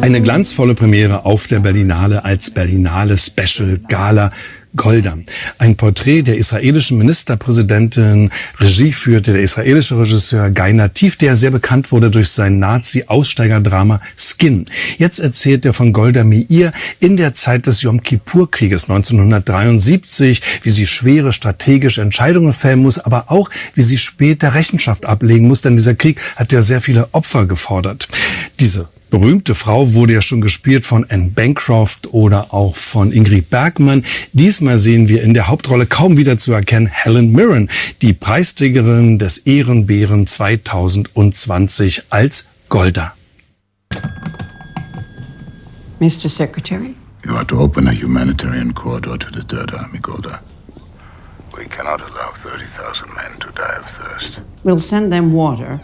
Eine glanzvolle Premiere auf der Berlinale als Berlinale Special Gala Golda. Ein Porträt der israelischen Ministerpräsidentin. Regie führte der israelische Regisseur Guy Nativ, der sehr bekannt wurde durch sein Nazi-Aussteigerdrama Skin. Jetzt erzählt er von Golda Meir in der Zeit des Jom-Kippur-Krieges 1973, wie sie schwere strategische Entscheidungen fällen muss, aber auch, wie sie später Rechenschaft ablegen muss, denn dieser Krieg hat ja sehr viele Opfer gefordert. Diese berühmte Frau wurde ja schon gespielt von Anne Bancroft oder auch von Ingrid Bergman. Diesmal sehen wir in der Hauptrolle kaum wieder zu erkennen Hellen Mirren, die Preisträgerin des Ehrenbären 2020 als Golda. Mr. Secretary? You are to open a humanitarian corridor to the Third Army, Golda. We cannot allow 30,000 men to die of thirst. We'll send them water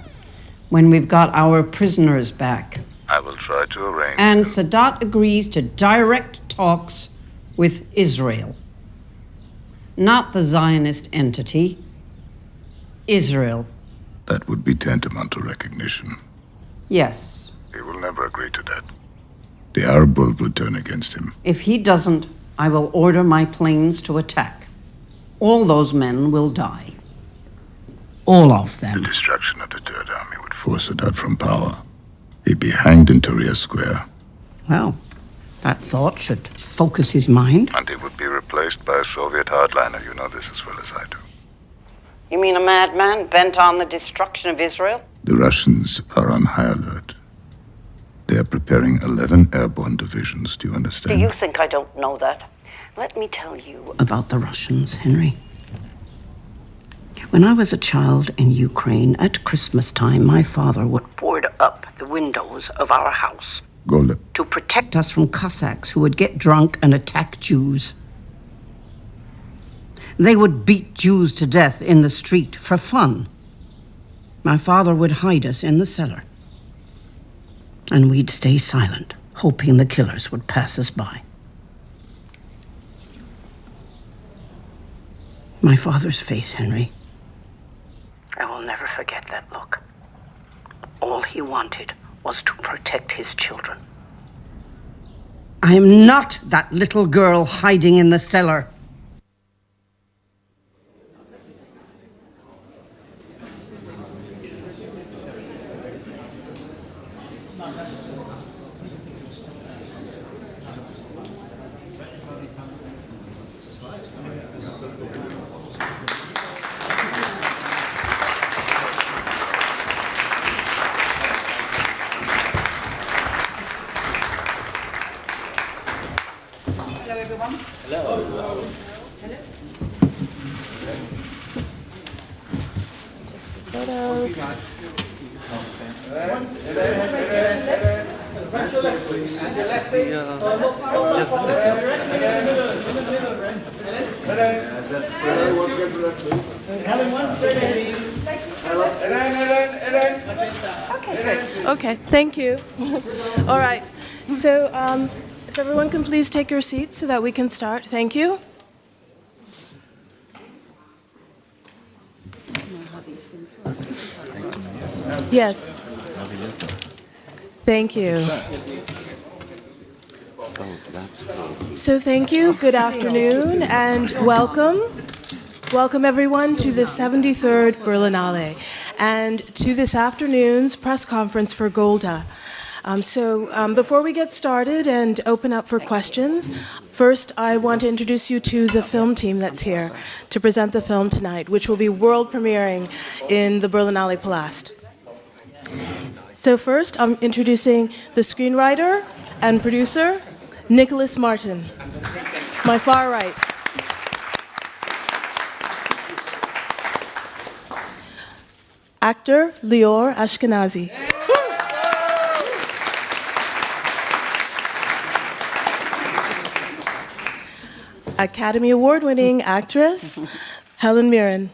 when we've got our prisoners back. I will try to arrange. And Sadat agrees to direct talks with Israel. Not the Zionist entity, Israel. That would be tantamount to recognition. Yes. He will never agree to that. The Arab world will turn against him. If he doesn't, I will order my planes to attack. All those men will die. All of them. The destruction of the Third Army would force Sadat from power. He'd be hanged in Tahrir Square. Well, that thought should focus his mind. And he would be replaced by a Soviet hardliner. You know this as well as I do. You mean a madman bent on the destruction of Israel? The Russians are on high alert. They are preparing 11 airborne divisions. Do you understand? Do you think I don't know that? Let me tell you about the Russians, Henry. When I was a child in Ukraine, at Christmas time, my father would board up the windows of our house Golda, to protect us from Cossacks who would get drunk and attack Jews. They would beat Jews to death in the street for fun. My father would hide us in the cellar. And we'd stay silent, hoping the killers would pass us by. My father's face, Henry. I will never forget that look. All he wanted was to protect his children. I am not that little girl hiding in the cellar. Hello, everyone. Hello. Hello. Photos. Okay, thank you. All right, so if everyone can please take your seats so that we can start. Thank you. Yes. Thank you. So thank you, good afternoon, and welcome. Welcome everyone to the 73rd Berlinale and to this afternoon's press conference for Golda. Before we get started and open up for questions, first I want to introduce you to the film team that's here to present the film tonight, which will be world premiering in the Berlinale Palast. So first, I'm introducing the screenwriter and producer, Nicholas Martin, my far right. Actor, Lior Ashkenazi. Academy Award-winning actress, Hellen Mirren.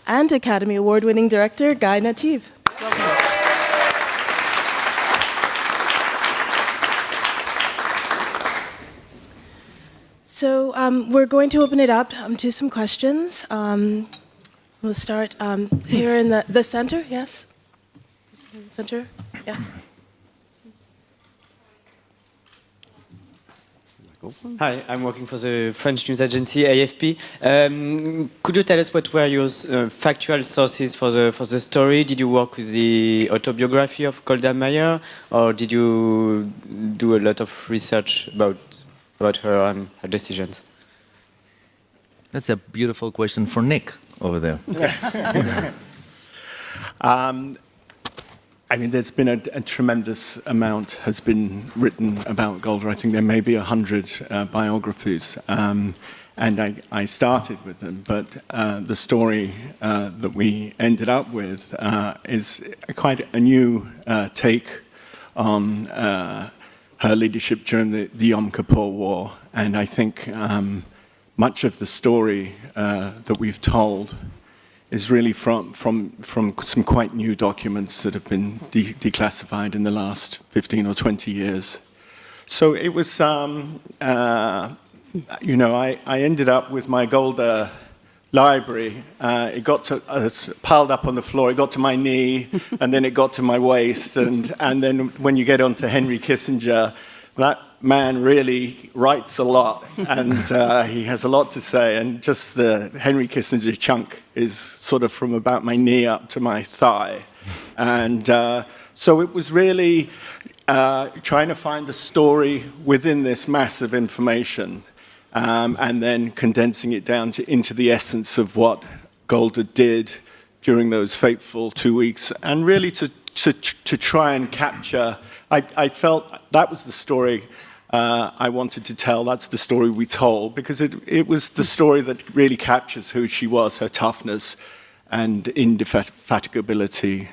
And Academy Award-winning director, Guy Nativ. So we're going to open it up to some questions. We'll We'll start here in the center, yes? In the center, yes. Hi, I'm working for the French news agency AFP. Could you tell us what were your factual sources for the story? Did you work with the autobiography of Golda Meir, or did you do a lot of research about her and her decisions? That's a beautiful question for Nick over there. I mean, there's been a tremendous amount has been written about Golda. I think there may be 100 biographies, and I started with them. But the story that we ended up with is quite a new take on her leadership during the Yom Kippur War. And I think much of the story that we've told is really from some quite new documents that have been declassified in the last 15 or 20 years. So it was, you know, I ended up with my Golda library. It got to piled up on the floor. It got to my knee, and then it got to my waist, and then when you get onto Henry Kissinger, that man really writes a lot, and he has a lot to say, and just the Henry Kissinger chunk is sort of from about my knee up to my thigh. And so it was really trying to find the story within this mass of information, and then condensing it down into the essence of what Golda did during those fateful 2 weeks, and really to try and capture. I felt that was the story I wanted to tell. That's the story we told, because it was the story that really captures who she was, her toughness and indefatigability.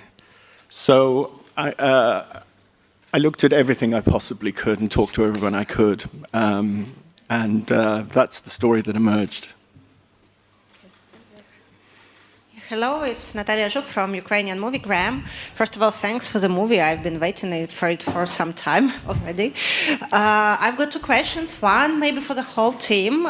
So I looked at everything I possibly could and talked to everyone I could, and that's the story that emerged. Hello, it's Natalia Zhuk from Ukrainian Moviegram. First of all, thanks for the movie. I've been waiting for it for some time already. I've got two questions. One, maybe for the whole team.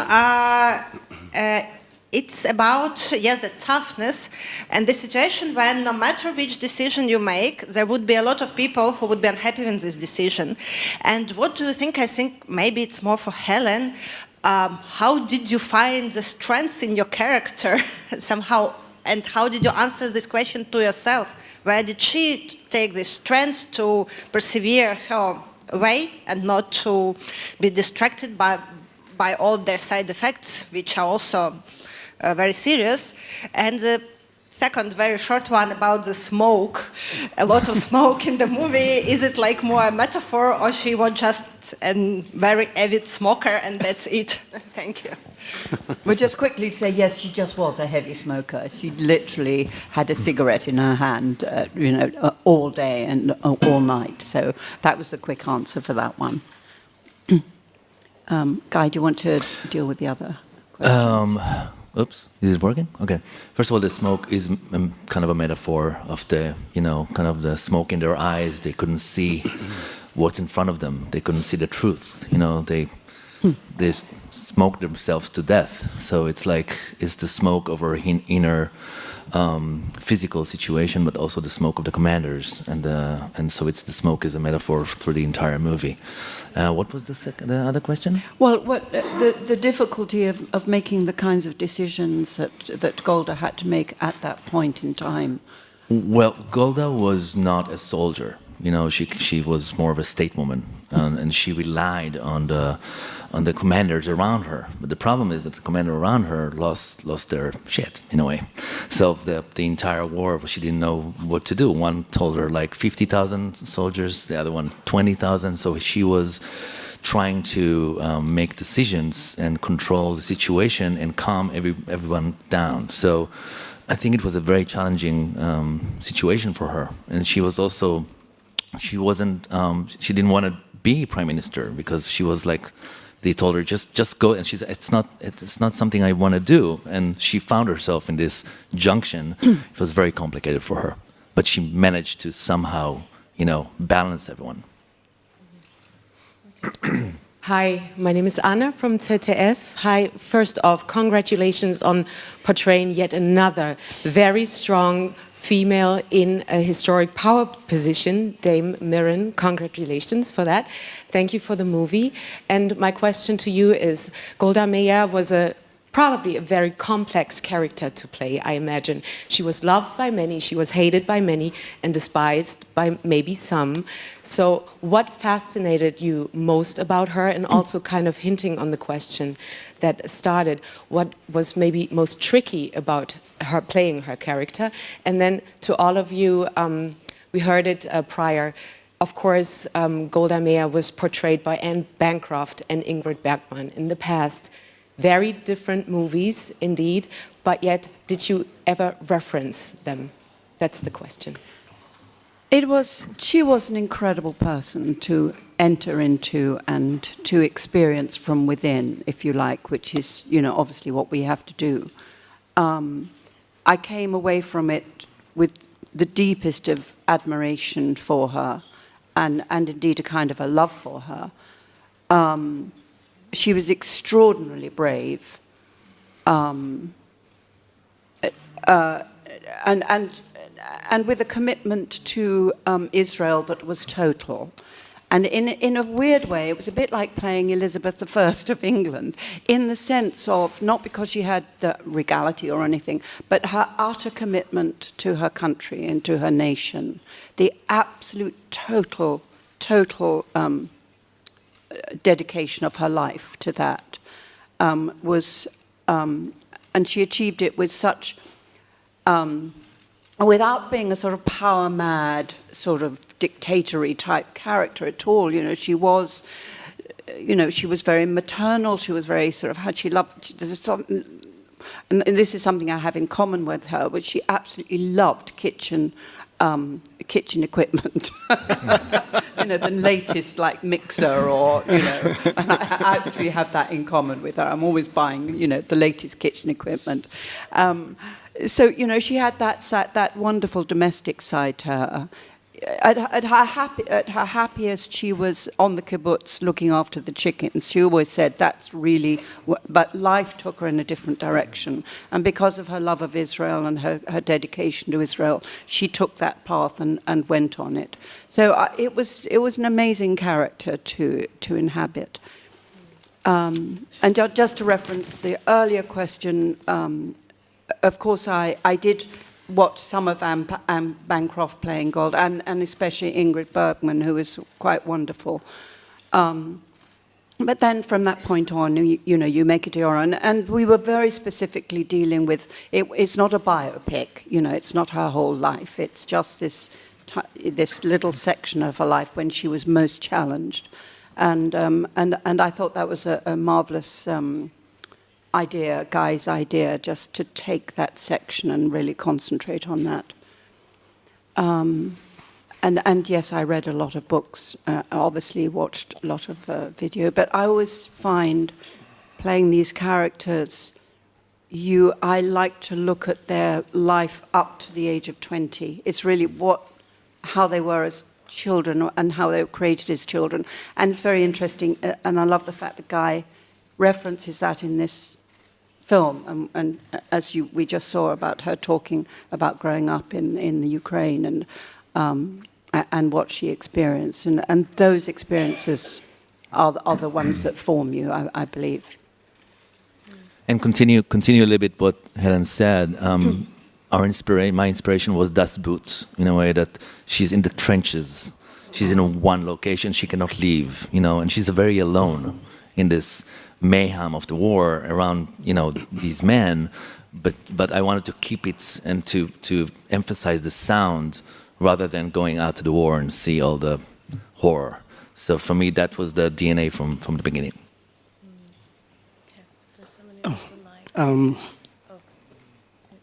It's about, the toughness and the situation when no matter which decision you make, there would be a lot of people who would be unhappy with this decision. And what do you think? I think maybe it's more for Hellen. How did you find the strength in your character somehow? And how did you answer this question to yourself? Where did she take the strength to persevere her way and not to be distracted by all their side effects, which are also very serious? And the second very short one about the smoke. A lot of smoke in the movie. Is it like more a metaphor, or she was just a very avid smoker and that's it? Thank you. Well, just quickly to say, yes, she just was a heavy smoker. She literally had a cigarette in her hand, all day and all night. So that was the quick answer for that one. Guy, do you want to deal with the other questions? Oops, is it working? Okay. First of all, the smoke is kind of a metaphor of the, kind of the smoke in their eyes. They couldn't see what's in front of them. They couldn't see the truth. They smoked themselves to death. So it's the smoke of our inner physical situation, but also the smoke of the commanders, and so the smoke is a metaphor for the entire movie. What was the other question? Well, the difficulty of making the kinds of decisions that Golda had to make at that point in time. Well, Golda was not a soldier. She was more of a stateswoman, and she relied on the commanders around her. But the problem is that the commander around her lost their shit, in a way. So the entire war, she didn't know what to do. One told her 50,000 soldiers, the other one 20,000. So she was trying to make decisions and control the situation and calm everyone down. So I think it was a very challenging situation for her. And she was also, she didn't want to be prime minister because she was they told her just go, and she said it's not something I want to do, and she found herself in this junction. It was very complicated for her, but she managed to somehow balance everyone. Hi, my name is Anna from ZDF. Hi, first off, congratulations on portraying yet another very strong female in a historic power position, Dame Mirren. Congratulations for that. Thank you for the movie. And my question to you is, Golda Meir was probably a very complex character to play, I imagine. She was loved by many, she was hated by many, and despised by maybe some. So what fascinated you most about her, and also kind of hinting on the question that started, what was maybe most tricky about her playing her character? And then to all of you, we heard it prior, of course, Golda Meir was portrayed by Anne Bancroft and Ingrid Bergman in the past. Very different movies, indeed, but yet, did you ever reference them? That's the question. She was an incredible person to enter into and to experience from within, if you like, which is, obviously what we have to do. I came away from it with the deepest of admiration for her, and indeed a kind of a love for her. She was extraordinarily brave, and with a commitment to Israel that was total. And in a weird way, it was a bit like playing Elizabeth I of England, in the sense of, not because she had the regality or anything, but her utter commitment to her country and to her nation, the absolute total dedication of her life to that and she achieved it with such, without being a sort of power mad, sort of dictatory type character at all. She was very maternal. She was very sort of, she loved. And this is something I have in common with her, which she absolutely loved kitchen equipment. The latest like mixer, or I actually have that in common with her. I'm always buying the latest kitchen equipment. So she had that wonderful domestic side to her. At her happiest, she was on the kibbutz looking after the chickens. She always said that's really, but life took her in a different direction. And because of her love of Israel and her dedication to Israel, she took that path and went on it. So it was an amazing character to inhabit. And just to reference the earlier question, of course I did watch some of Anne Bancroft playing Golda, and especially Ingrid Bergman, who was quite wonderful. But then from that point on, you make it your own. And we were very specifically dealing with, it's not a biopic, it's not her whole life. It's just this little section of her life when she was most challenged. And I thought that was a marvelous Guy's idea, just to take that section and really concentrate on that. And yes, I read a lot of books, obviously watched a lot of video, but I always find playing these characters, I like to look at their life up to the age of 20. It's really how they were as children and how they were created as children. And it's very interesting, and I love the fact that Guy references that in this film, and as we just saw about her talking about growing up in the Ukraine and what she experienced, and those experiences are the ones that form you, I believe. And continue a little bit what Helen said. My inspiration was Das Boot, in a way that she's in the trenches. She's in one location, she cannot leave, and she's very alone in this mayhem of the war around, these men. But I wanted to keep it and to emphasize the sound rather than going out to the war and see all the horror. So for me, that was the DNA from the beginning. Okay,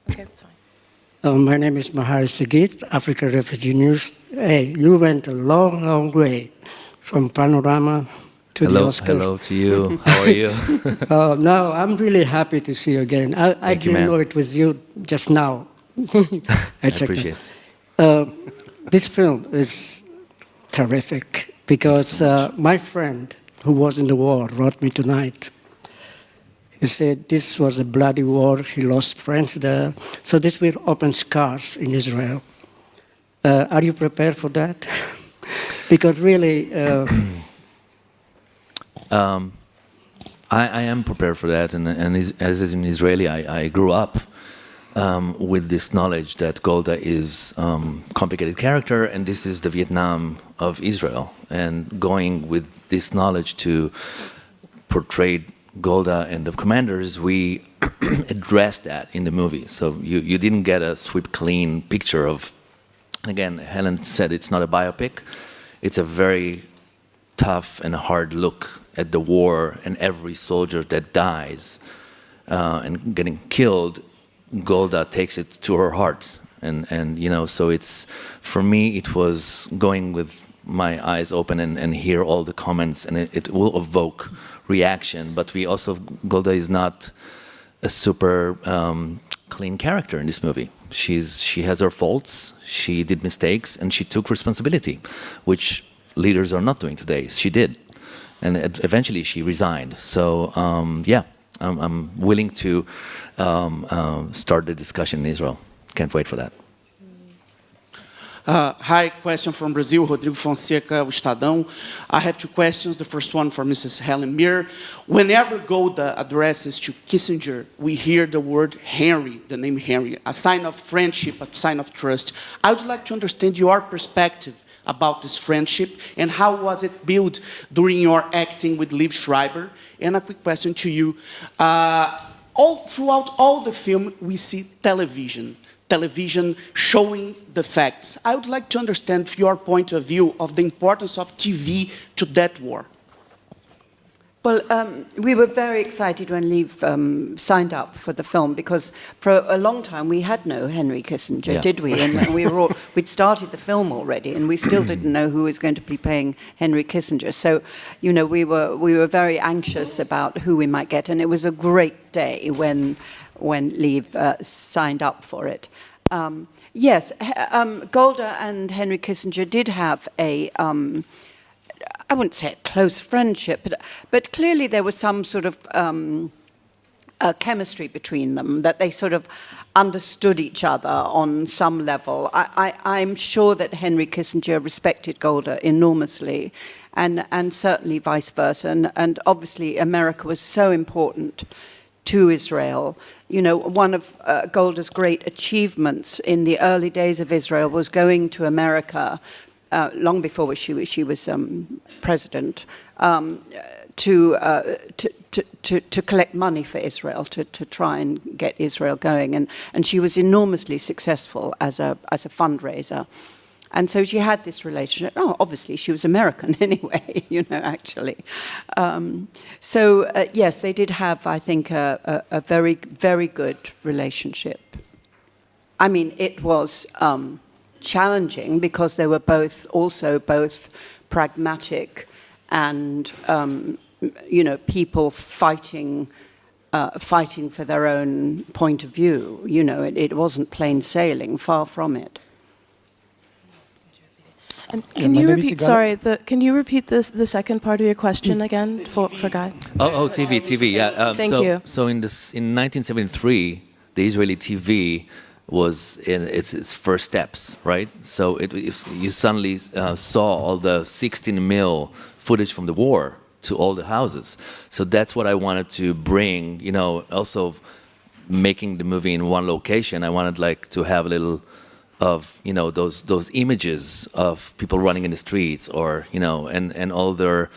that's fine. My name is Mahar Sigit, Africa Refugee News. Hey, you went a long, long way from Panorama to the Oscars. Hello to you. How are you? No, I'm really happy to see you again. I didn't know it was you just now. I appreciate it. This film is terrific because my friend who was in the war, wrote me tonight. He said this was a bloody war, he lost friends there, so this will open scars in Israel. Are you prepared for that? Because really... I am prepared for that, and as an Israeli, I grew up with this knowledge that Golda is a complicated character, and this is the Vietnam of Israel. And going with this knowledge to portray Golda and the commanders, we addressed that in the movie. So you didn't get a sweep, clean picture of, again, Hellen said it's not a biopic. It's a very tough and hard look at the war and every soldier that dies and getting killed. Golda takes it to her heart, and you know, so it's, for me, it was going with my eyes open and hear all the comments, and it will evoke reaction. But we also, Golda is not a super clean character in this movie. She has her faults, she did mistakes, and she took responsibility, which leaders are not doing today. She did, and eventually she resigned. So yeah, I'm willing to start the discussion in Israel. Can't wait for that. Hi, question from Brazil, Rodrigo Fonseca, o Estadão. I have two questions. The first one for Mrs. Hellen Mirren. Whenever Golda addresses to Kissinger, we hear the word Henry, the name Henry, a sign of friendship, a sign of trust. I would like to understand your perspective about this friendship and how was it built during your acting with Liv Schreiber. And a quick question to you. Throughout all the film, we see television showing the facts. I would like to understand your point of view of the importance of TV to that war. Well, we were very excited when Liv signed up for the film, because for a long time we had no Henry Kissinger, did we? And we'd started the film already, and we still didn't know who was going to be playing Henry Kissinger. So, you know, we were very anxious about who we might get, and it was a great day when Liv signed up for it. Yes, Golda and Henry Kissinger did have a I wouldn't say a close friendship, but clearly there was some sort of chemistry between them, that they sort of understood each other on some level. I'm sure that Henry Kissinger respected Golda enormously, and certainly vice versa. And obviously America was so important to Israel. You know, one of Golda's great achievements in the early days of Israel was going to America, long before she was president, to collect money for Israel, to try and get Israel going, and she was enormously successful as a fundraiser, and so she had this relationship. Oh, obviously she was American anyway, you know, actually. So yes, they did have, I think, a very, very good relationship. I mean, it was challenging because they were both pragmatic and you know, people fighting for their own point of view. You know, it wasn't plain sailing, far from it. And can you repeat? Sorry, can you repeat the second part of your question again for Guy? TV, yeah. Thank you. So in 1973, the Israeli TV was in its first steps, right? So you suddenly saw all the 16 mil footage from the war to all the houses. So that's what I wanted to bring, you know, also making the movie in one location. I wanted like to have a little of, you know, those images of people running in the streets, or, you know, and all their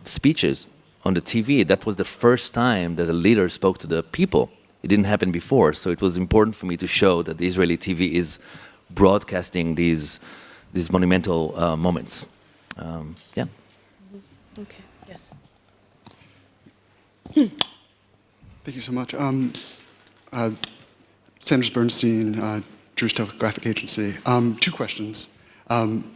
speeches on the TV. That was the first time that a leader spoke to the people. It didn't happen before, so it was important for me to show that the Israeli TV is broadcasting these monumental moments. Yeah. Okay. Yes. Thank you so much. Sanders Bernstein, Jewish Telegraphic Agency. Two questions.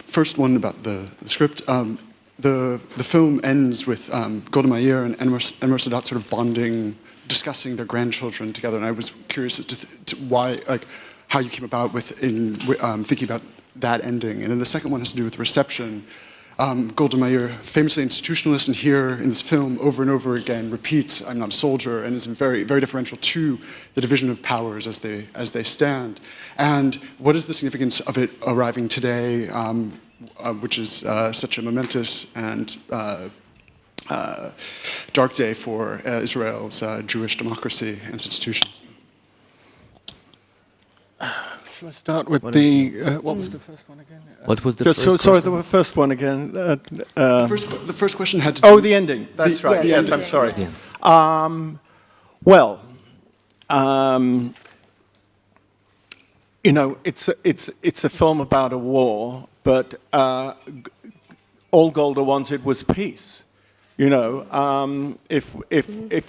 First one about the script. The film ends with Golda Meir and Enver Sadat sort of bonding, discussing their grandchildren together, and I was curious as to why, like, how you came about with thinking about that ending. And then the second one has to do with reception. Golda Meir, famously institutionalist, and here in this film, over and over again, repeats, "I'm not a soldier," and is very, very differential to the division of powers as they stand. And what is the significance of it arriving today, which is such a momentous and dark day for Israel's Jewish democracy and institutions? Shall I start with what was the first one again? What was the first question? Sorry, the first one again. The first question had to do... Oh, the ending. That's right. Yes, I'm sorry. Yes. You know, it's a film about a war, but all Golda wanted was peace. You know, if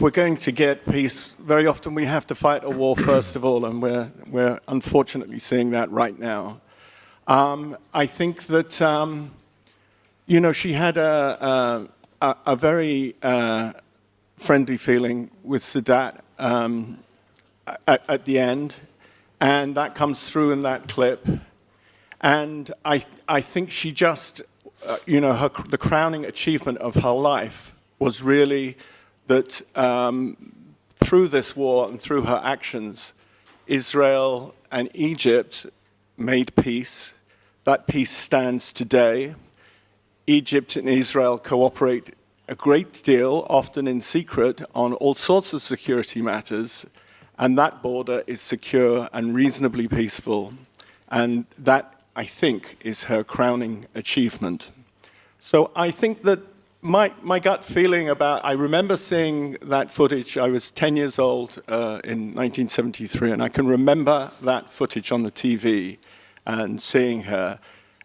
we're going to get peace, very often we have to fight a war first of all, and we're unfortunately seeing that right now. I think that you know, she had a very friendly feeling with Sadat at the end, and that comes through in that clip. And I think she just. You know, the crowning achievement of her life was really that through this war and through her actions, Israel and Egypt made peace. That peace stands today. Egypt and Israel cooperate a great deal, often in secret, on all sorts of security matters, and that border is secure and reasonably peaceful. And that, I think, is her crowning achievement. So I think that my gut feeling about, I remember seeing that footage, I was 10 years old in 1973, and I can remember that footage on the TV and seeing her,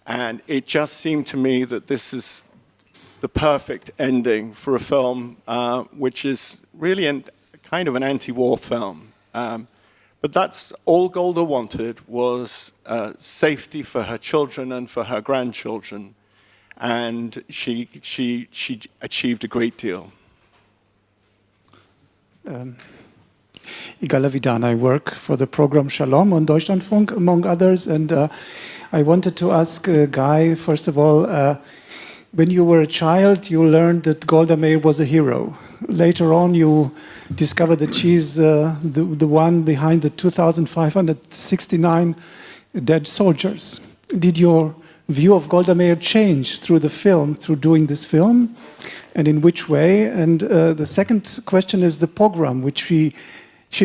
and it just seemed to me that this is the perfect ending for a film which is really kind of an anti-war film. But that's all Golda wanted, was safety for her children and for her grandchildren. And she achieved a great deal. Igala Vidan, I work for the program Shalom on Deutschlandfunk, among others. And I wanted to ask Guy, first of all, when you were a child, you learned that Golda Meir was a hero. Later on, you discovered that she's the one behind the 2,569 dead soldiers. Did your view of Golda Meir change through the film, through doing this film? And in which way? And the second question is the pogrom, which she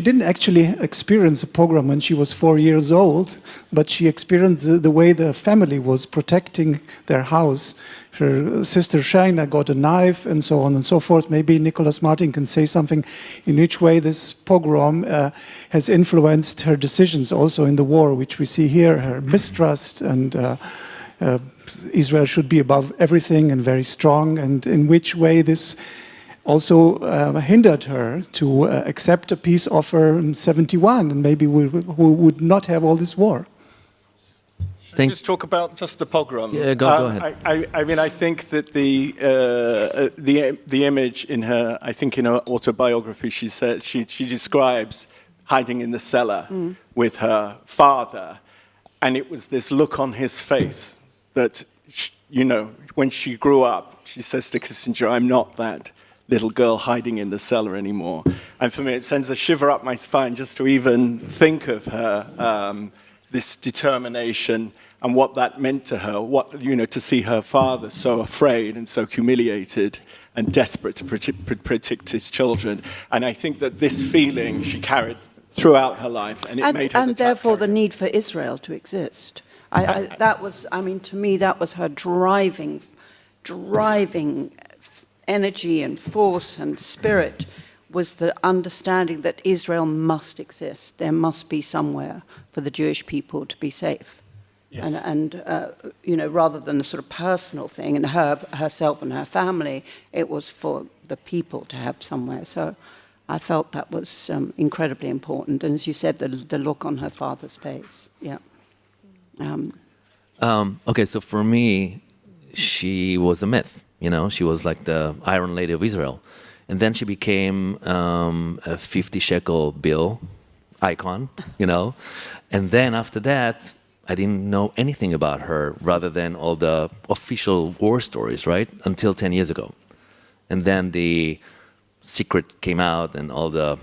didn't actually experience a pogrom when she was 4 years old, but she experienced the way the family was protecting their house. Her sister Shaina got a knife and so on and so forth. Maybe Nicholas Martin can say something in which way this pogrom has influenced her decisions also in the war, which we see here, her mistrust and Israel should be above everything and very strong, and in which way this also hindered her to accept a peace offer in 1971, and maybe we would not have all this war. Just talk about just the pogrom. Yeah, go ahead. I mean, I think that the image in her, I think in her autobiography, she said she describes hiding in the cellar with her father, and it was this look on his face that, you know, when she grew up, she says to Kissinger, "I'm not that little girl hiding in the cellar anymore." And for me, it sends a shiver up my spine just to even think of her, this determination and what that meant to her, what, you know, to see her father so afraid and so humiliated and desperate to protect his children. And I think that this feeling she carried throughout her life, and it made her... And therefore the need for Israel to exist. That was, I mean, to me, that was her driving energy and force and spirit, was the understanding that Israel must exist. There must be somewhere for the Jewish people to be safe. Yes. And you know, rather than a sort of personal thing, and herself and her family, it was for the people to have somewhere. So I felt that was incredibly important. And as you said, the look on her father's face, yeah. Okay, so for me, she was a myth. You know, she was like the Iron Lady of Israel. And then she became a 50 shekel bill icon, you know. And then after that, I didn't know anything about her rather than all the official war stories, right? Until 10 years ago. And then the secret came out and all the,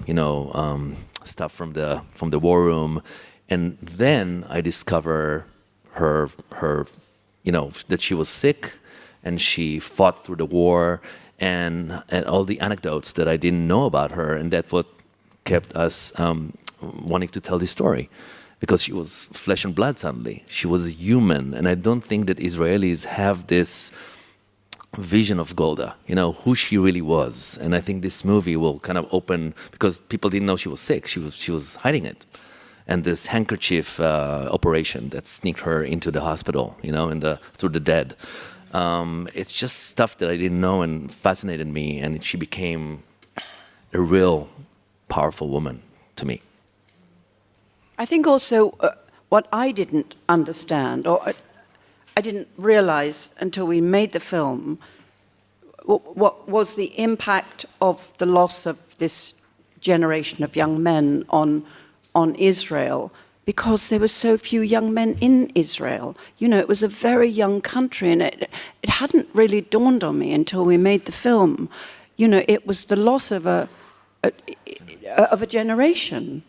stuff from the war room. And then I discover her, that she was sick and she fought through the war and all the anecdotes that I didn't know about her. And that's what kept us wanting to tell this story. Because she was flesh and blood suddenly. She was human. And I don't think that Israelis have this vision of Golda, who she really was. And I think this movie will kind of open, because people didn't know she was sick. She was hiding it. And this handkerchief operation that sneaked her into the hospital, through the dead. It's just stuff that I didn't know and fascinated me. And she became a real powerful woman to me. I think also what I didn't understand, or I didn't realize until we made the film, what was the impact of the loss of this generation of young men on Israel, because there were so few young men in Israel. It was a very young country, and it hadn't really dawned on me until we made the film. It was the loss of a generation.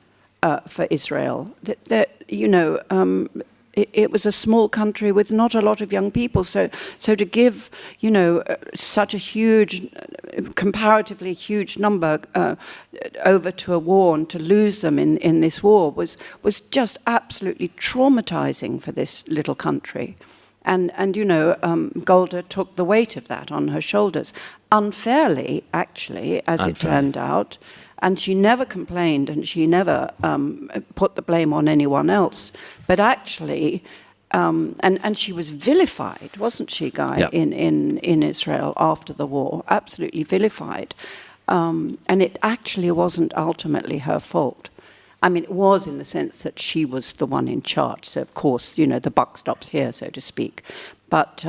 For Israel, it was a small country with not a lot of young people. So to give, such a huge, comparatively huge number over to a war and to lose them in this war was just absolutely traumatizing for this little country. And Golda took the weight of that on her shoulders, unfairly, actually, as it turned out. And she never complained, and she never put the blame on anyone else. But actually, and she was vilified, wasn't she, Guy, yeah. in Israel after the war? Absolutely vilified. And it actually wasn't ultimately her fault. I mean, it was in the sense that she was the one in charge. So, of course, the buck stops here, so to speak. But,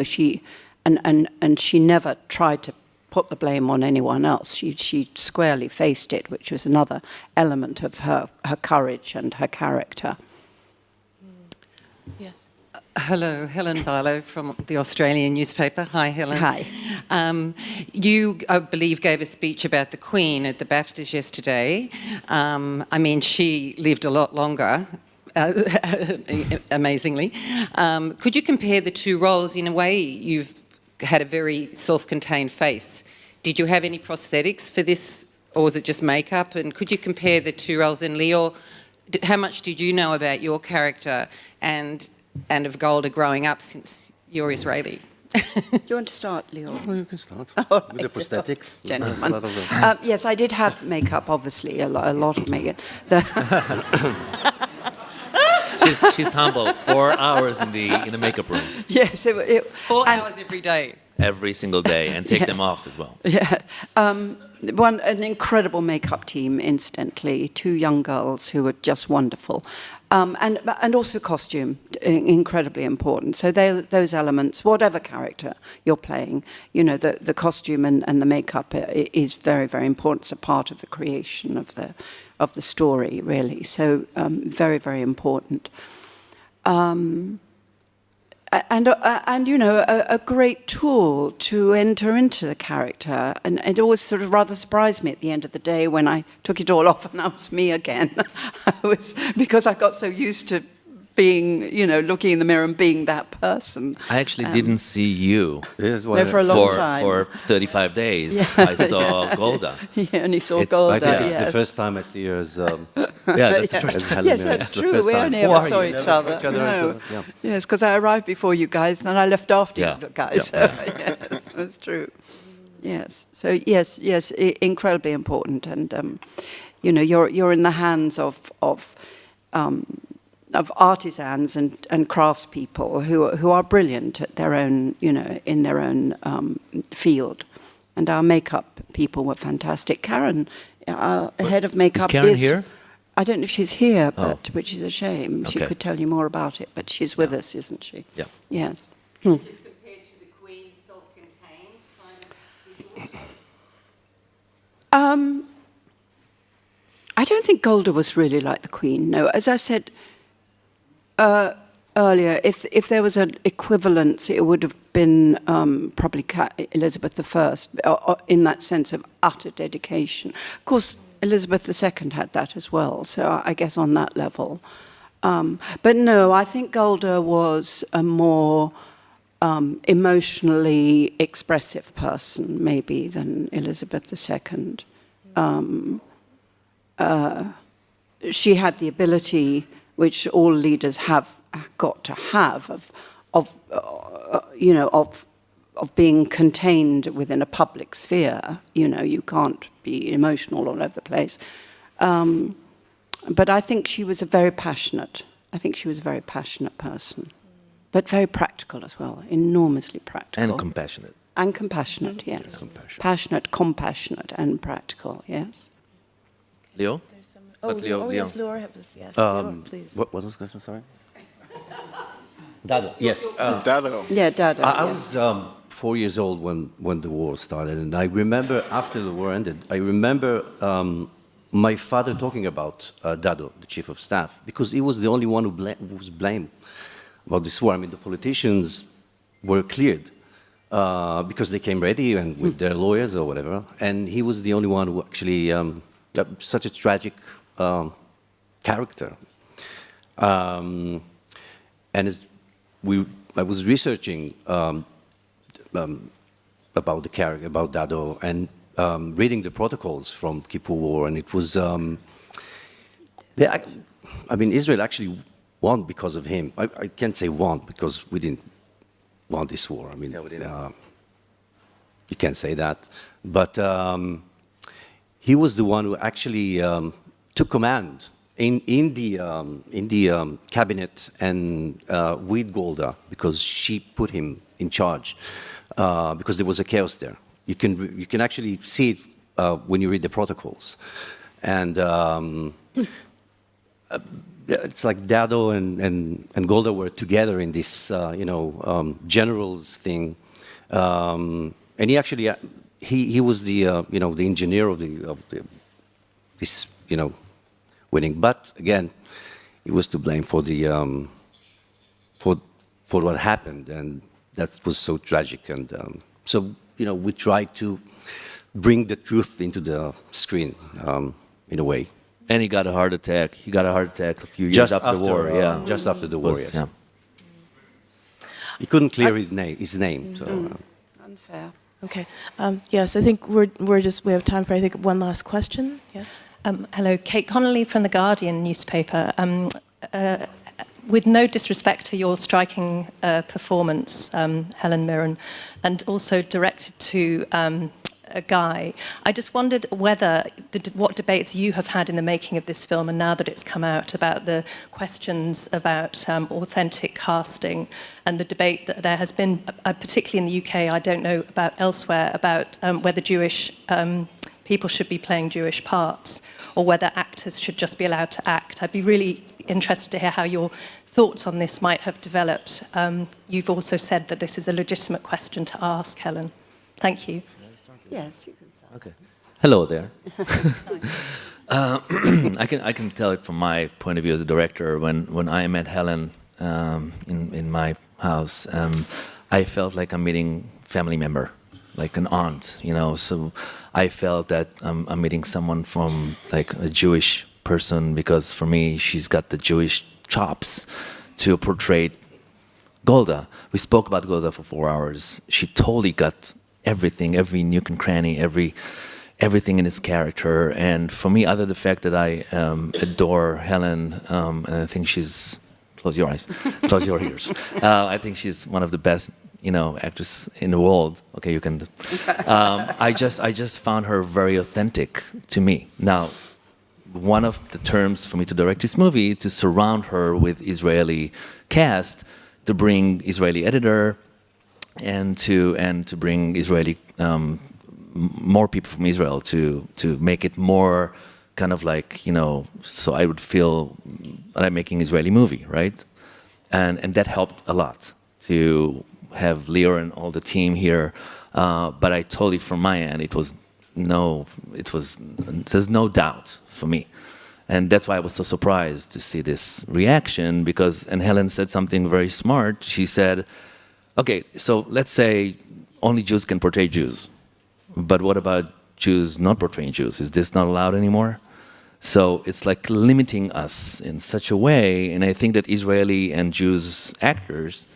she and she never tried to put the blame on anyone else. She squarely faced it, which was another element of her courage and her character. Yes. Hello, Hellen Mirren from the Australian newspaper. Hi, Helen. Hi. You, I believe, gave a speech about the Queen at the BAFTAs yesterday. She lived a lot longer, amazingly. Could you compare the two roles? In a way, you've had a very self-contained face. Did you have any prosthetics for this, or was it just makeup? And could you compare the two roles? In Lior, how much did you know about your character and of Golda growing up, since you're Israeli? Do you want to start, Lior? Oh, you can start Right. with the prosthetics. Gentlemen. Yes, I did have makeup, obviously, a lot of makeup. She's humble. 4 hours in the makeup room. Yes, 4 hours every day. Every single day, and take them off as well. Yeah, an incredible makeup team. Incidentally, 2 young girls who were just wonderful, and also costume, incredibly important. So those elements, whatever character you're playing, the costume and the makeup is very, very important. It's a part of the creation of the story, really. So very, very important. And a great tool to enter into the character. And it always sort of rather surprised me at the end of the day when I took it all off and I was me again. Because I got so used to being, looking in the mirror and being that person. I actually didn't see you for a long time. For 35 days. Yeah. I saw Golda. Yeah, and he saw Golda. I think it's the first time I see her as... that's the first time. Yes, that's true. We only ever saw each other. No. Yeah. Yes, because I arrived before you guys, and I left after you guys. Yeah. So, yeah, that's true. Yes. So yes, incredibly important, and you're in the hands of artisans and craftspeople who are brilliant at their own, in their own field. And our makeup people were fantastic. Karen, our head of makeup, is Karen here? I don't know if she's here, which is a shame. Okay. She could tell you more about it, but she's with us, isn't she? Yeah. Yes. Just compared to the Queen's self-contained kind of visual? I don't think Golda was really like the Queen. No, as I said, earlier, if there was an equivalence, it would have been probably Elizabeth I, in that sense of utter dedication. Of course, Elizabeth II had that as well, so I guess on that level. But no, I think Golda was a more emotionally expressive person, maybe, than Elizabeth II. She had the ability, which all leaders have got to have, of being contained within a public sphere. You know, you can't be emotional all over the place. But I think she was a very passionate. I think she was a very passionate person, but very practical as well, enormously practical. And compassionate. And compassionate, yes. Passionate, compassionate, and practical, yes. Leo? Yes, Lior, yes, Lior, please. What was the question, sorry? Dado, yes. Dado. Yeah, Dado. I was 4 years old when the war started, and I remember after the war ended, I remember my father talking about Dado, the chief of staff, because he was the only one who was blamed about this war. I mean, the politicians were cleared because they came ready and with their lawyers or whatever, and he was the only one who actually, such a tragic character. And as I was researching about the character, about Dado, and reading the protocols from Kippur War, and it was, I mean, Israel actually won because of him. I can't say won because we didn't want this war. I mean, you can't say that. But he was the one who actually took command in the cabinet and with Golda, because she put him in charge because there was a chaos there. You can actually see it when you read the protocols, and it's like Dado and Golda were together in this generals thing, and he actually he was the the engineer of this winning. But again, he was to blame for the for what happened, and that was so tragic. And so we tried to bring the truth into the screen in a way. And he got a heart attack. He got a heart attack a few years after the war. Yeah, just after the war. Yes. Yeah. He couldn't clear his name. So. Unfair. Okay. Yes, I think we have time for one last question. Yes. Hello, Kate Connolly from the Guardian newspaper. With no disrespect to your striking performance, Hellen Mirren, and also directed to a guy, I just wondered whether what debates you have had in the making of this film, and now that it's come out, about the questions about authentic casting, and the debate that there has been, particularly in the UK, I don't know about elsewhere, about whether Jewish people should be playing Jewish parts, or whether actors should just be allowed to act. I'd be really interested to hear how your thoughts on this might have developed. You've also said that this is a legitimate question to ask, Helen. Thank you. Yes, you can start. Okay. Hello there. I can tell it from my point of view as a director. When I met Helen in my house, I felt like I'm meeting a family member, like an aunt, So I felt that I'm meeting someone from like a Jewish person, because for me she's got the Jewish chops to portray Golda. We spoke about Golda for 4 hours. She totally got everything, every nook and cranny, everything in his character. And for me, other the fact that I adore Helen, and I think she's, close your eyes, close your ears. I think she's one of the best, actresses in the world. Okay, you can. I just found her very authentic to me. Now, one of the terms for me to direct this movie, to surround her with Israeli cast, to bring Israeli editor, and to bring Israeli more people from Israel to make it more kind of like so I would feel that I'm making an Israeli movie, right? And that helped a lot to have Lior and all the team here. But I totally, from my end, there's no doubt for me. And that's why I was so surprised to see this reaction, and Helen said something very smart. She said, okay, so let's say only Jews can portray Jews, but what about Jews not portraying Jews? Is this not allowed anymore? So it's like limiting us in such a way, and I think that Israeli and Jewish actors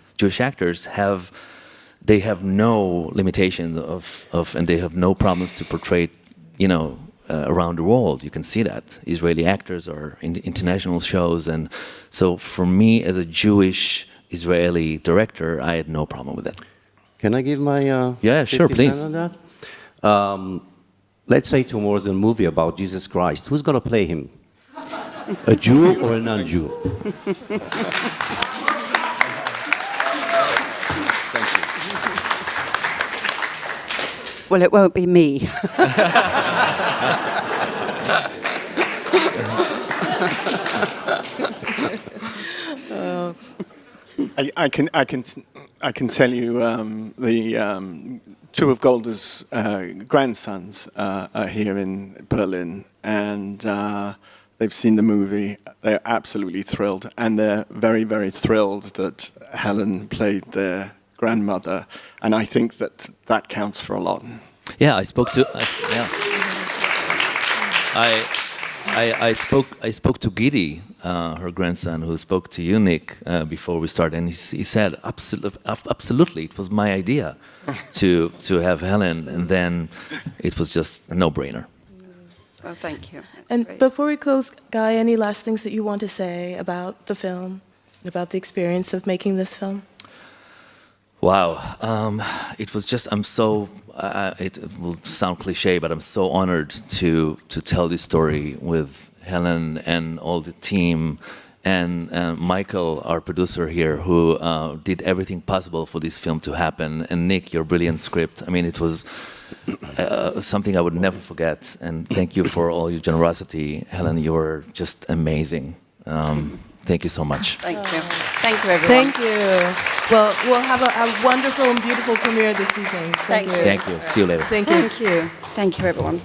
have no limitations and they have no problems to portray, around the world. You can see that Israeli actors are in international shows, and so for me as a Jewish Israeli director, I had no problem with it. Can I give my yeah, sure, 50 please. cents on that? Let's say tomorrow's a movie about Jesus Christ. Who's going to play him? A Jew or a non-Jew? Well, it won't be me. I can tell you the two of Golda's grandsons are here in Berlin, and they've seen the movie. They're absolutely thrilled, and they're very, very thrilled that Helen played their grandmother, and I think that counts for a lot. Yeah, I spoke to Gidi, her grandson, who spoke to you, Nick, before we started, and he said, absolutely, it was my idea to have Helen, and then it was just a no-brainer. Oh, thank you. And before we close, Guy, any last things that you want to say about the film, about the experience of making this film? Wow, it was just, it will sound cliche, but I'm so honored to tell this story with Helen and all the team, and Michael, our producer here, who did everything possible for this film to happen, and Nick, your brilliant script. I mean, it was something I would never forget, and thank you for all your generosity. Helen, you're just amazing. Thank you so much. Thank you. Thank you, everyone. Thank you. Well, we'll have a wonderful and beautiful premiere this evening. Thank you. Thank you. See you later. Thank you. Thank you. Thank you, everyone.